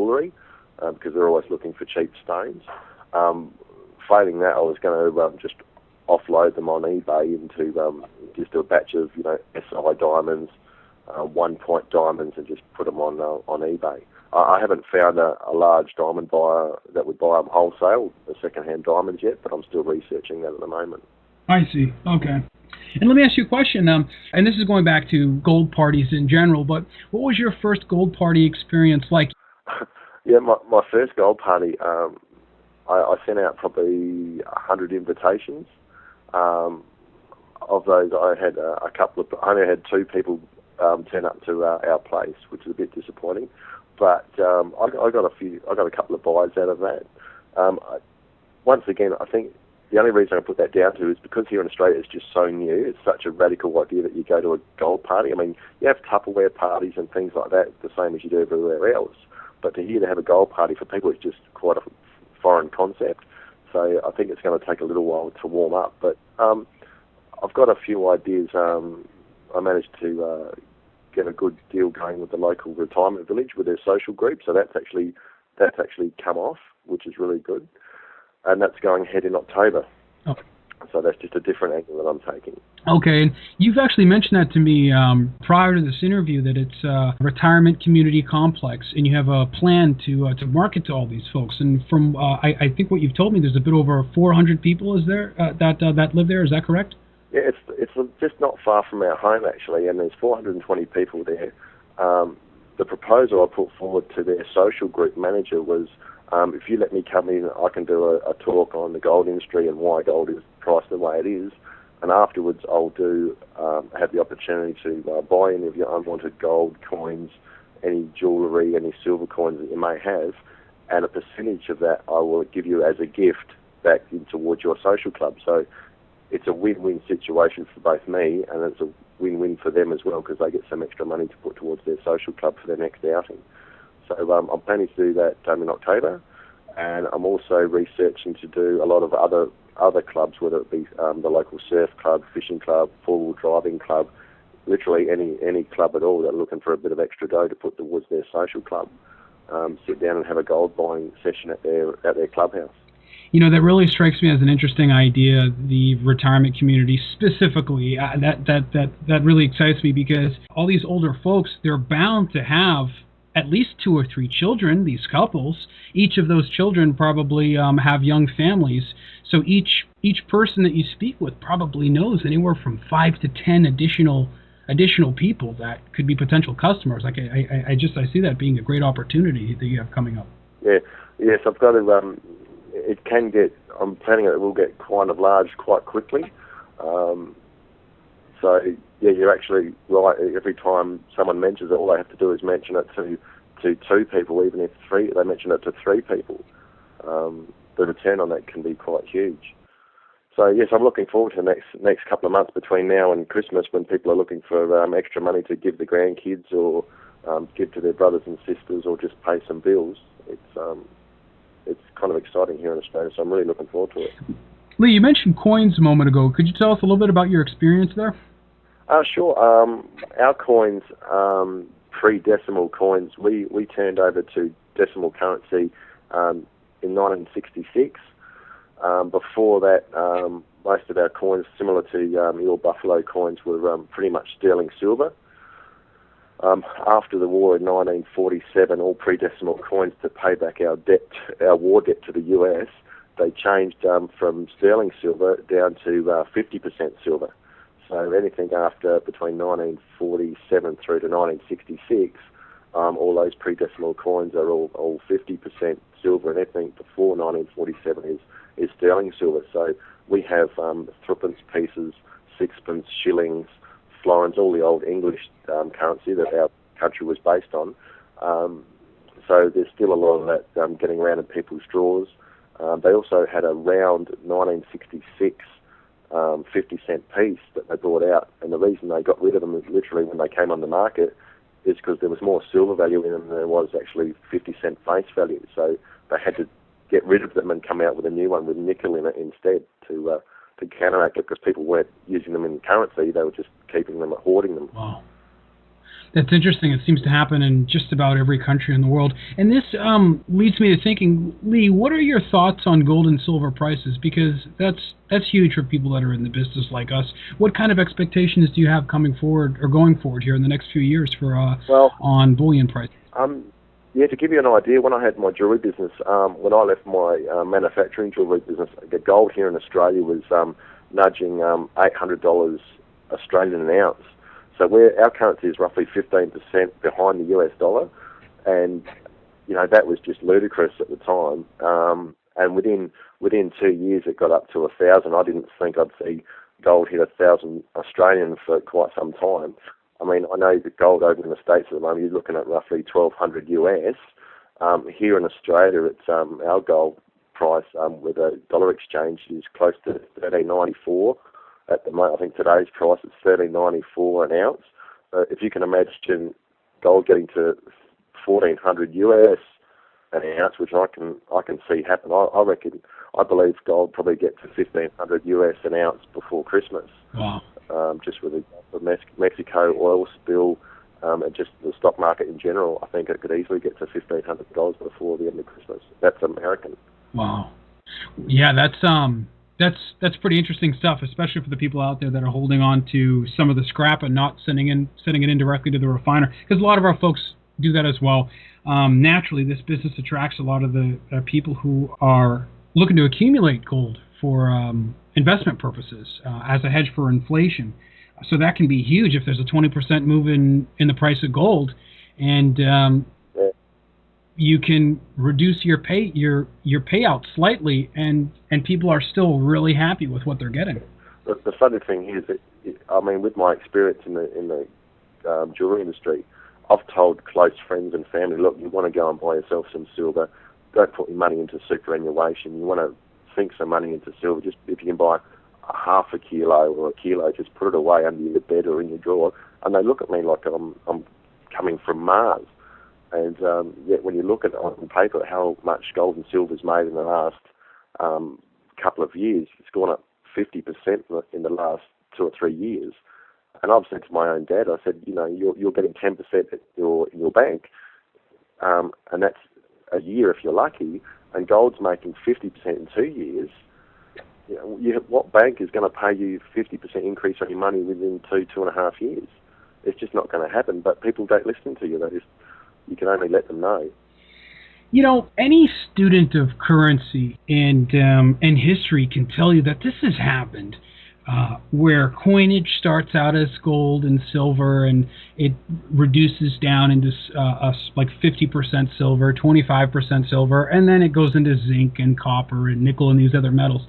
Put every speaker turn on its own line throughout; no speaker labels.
jewellery because they're always looking for cheap stones. Failing that, I was going to just offload them on eBay into just do a batch of SI diamonds, 1 point diamonds, and just put them on eBay. I haven't found a large diamond buyer that would buy them wholesale, the second-hand diamonds yet, but I'm still researching that at the moment.
I see. Okay. And let me ask you a question, and this is going back to gold parties in general, but what was your first gold party experience like?
Yeah, my first gold party, I sent out probably 100 invitations. Of those, I had I only had 2 people turn up to our place, which is a bit disappointing. But I got a couple of buys out of that. Once again, I think the only reason I put that down to is because here in Australia it's just so new. It's such a radical idea that you go to a gold party. I mean, you have Tupperware parties and things like that, the same as you do everywhere else. But to have a gold party for people is just quite a foreign concept. So I think it's going to take a little while to warm up. But I've got a few ideas. I managed to get a good deal going with the local retirement village with their social group. So that's actually come off, which is really good. And that's going ahead in October.
Okay.
So that's just a different angle that I'm taking.
Okay, and you've actually mentioned that to me prior to this interview, that it's a retirement community complex, and you have a plan to market to all these folks. And from I think what you've told me, there's a bit over 400 people is there that live there. Is that correct?
Yeah, it's just not far from our home actually, and there's 420 people there. The proposal I put forward to their social group manager was, if you let me come in, I can do a talk on the gold industry and why gold is priced the way it is. And afterwards, I'll have the opportunity to buy any of your unwanted gold coins, any jewellery, any silver coins that you may have, and a percentage of that I will give you as a gift back towards your social club. So it's a win-win situation for both me, and it's a win-win for them as well because they get some extra money to put towards their social club for their next outing. So I'm planning to do that in October, and I'm also researching to do a lot of other clubs, whether it be the local surf club, fishing club, four-wheel driving club, literally any club at all that are looking for a bit of extra dough to put towards their social club. Sit down and have a gold buying session at their clubhouse.
You know, that really strikes me as an interesting idea, the retirement community specifically. That really excites me because all these older folks, they're bound to have at least 2 or 3 children, these couples. Each of those children probably have young families. So each person that you speak with probably knows anywhere from 5 to 10 additional people that could be potential customers. Like I see that being a great opportunity that you have coming up.
Yeah, yes, I've got to. It can get. I'm planning it will get kind of large quite quickly. So yeah, you're actually right. Every time someone mentions it, all they have to do is mention it to 2 people, even if they mention it to 3 people. The return on that can be quite huge. So yes, I'm looking forward to the next couple of months between now and Christmas when people are looking for extra money to give the grandkids or give to their brothers and sisters or just pay some bills. It's kind of exciting here in Australia, so I'm really looking forward to it.
Lee, you mentioned coins a moment ago. Could you tell us a little bit about your experience there?
Sure. Our coins, pre-decimal coins, we turned over to decimal currency in 1966. Before that, most of our coins, similar to your Buffalo coins, were pretty much sterling silver. After the war in 1947, all pre-decimal coins to pay back our war debt to the US, they changed from sterling silver down to 50% silver. So anything between 1947 through to 1966, all those pre-decimal coins are all 50% silver, and anything before 1947 is sterling silver. So we have threepence pieces, sixpence, shillings, florins, all the old English currency that our country was based on. So there's still a lot of that getting around in people's drawers. They also had a round 1966 50-cent piece that they brought out, and the reason they got rid of them is literally when they came on the market is because there was more silver value in them than there was actually 50-cent face value. So they had to get rid of them and come out with a new one with nickel in it instead to counteract it, because people weren't using them in currency, they were just keeping them, hoarding them.
Wow. That's interesting. It seems to happen in just about every country in the world. And this leads me to thinking, Lee, what are your thoughts on gold and silver prices? Because that's huge for people that are in the business like us. What kind of expectations do you have coming forward or going forward here in the next few years for on bullion prices?
Yeah, to give you an idea, when I had my jewellery business, when I left my manufacturing jewellery business, the gold here in Australia was nudging $800 Australian an ounce. So our currency is roughly 15% behind the US dollar, and that was just ludicrous at the time. And within 2 years, it got up to 1,000. I didn't think I'd see gold hit 1,000 Australian for quite some time. I mean, I know that gold over in the States at the moment, you're looking at roughly 1,200 US. Here in Australia, it's our gold price with a dollar exchange is close to 13.94. At the moment, I think today's price is 13.94 an ounce. If you can imagine gold getting to 1,400 US an ounce, which I can see happen, I believe gold probably get to 1,500 US an ounce before Christmas.
Wow.
Just with the Mexico oil spill and just the stock market in general, I think it could easily get to $1,500 before the end of Christmas. That's American.
Wow. Yeah, that's pretty interesting stuff, especially for the people out there that are holding on to some of the scrap and not sending it in directly to the refiner, because a lot of our folks do that as well. Naturally, this business attracts a lot of the people who are looking to accumulate gold for investment purposes as a hedge for inflation. So that can be huge if there's a 20% move in the price of gold, and you can reduce your payout slightly, and people are still really happy with what they're getting.
The funny thing is that, I mean, with my experience in the jewelry industry, I've told close friends and family, look, you want to go and buy yourself some silver, don't put your money into superannuation. You want to sink some money into silver. Just if you can buy a half a kilo or a kilo, just put it away under your bed or in your drawer. And they look at me like I'm coming from Mars. And yet when you look at on paper how much gold and silver is made in the last couple of years, it's gone up 50% in the last 2 or 3 years. And I've said to my own dad, I said, you're getting 10% in your bank, and that's a year if you're lucky, and gold's making 50% in 2 years. What bank is going to pay you 50% increase on your money within 2.5 years? It's just not going to happen. But people don't listen to you. You can only let them know.
Any student of currency and history can tell you that this has happened, where coinage starts out as gold and silver, and it reduces down into like 50% silver, 25% silver, and then it goes into zinc and copper and nickel and these other metals.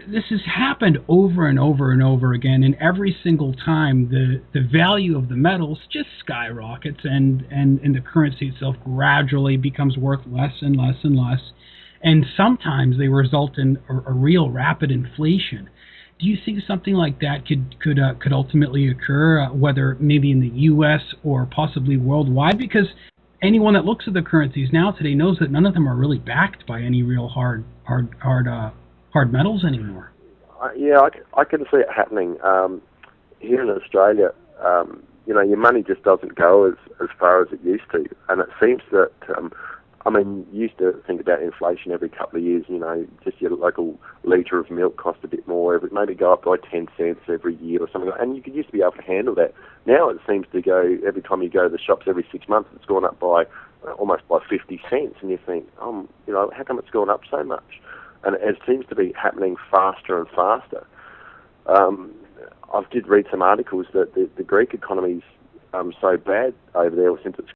This has happened over and over and over again, and every single time the value of the metals just skyrockets, and the currency itself gradually becomes worth less and less and less, and sometimes they result in a real rapid inflation. Do you think something like that could ultimately occur, whether maybe in the U.S. or possibly worldwide? Because anyone that looks at the currencies now today knows that none of them are really backed by any real hard metals anymore.
I can see it happening. Here in Australia, your money just doesn't go as far as it used to, and it seems that you used to think about inflation every couple of years. Just your local litre of milk cost a bit more, maybe go up by 10 cents every year or something, and you used to be able to handle that. Now it seems to go, every time you go to the shops every 6 months, it's gone up by almost by 50 cents, and you think, how come it's gone up so much? And it seems to be happening faster and faster. I did read some articles that the Greek economy's so bad over there since it's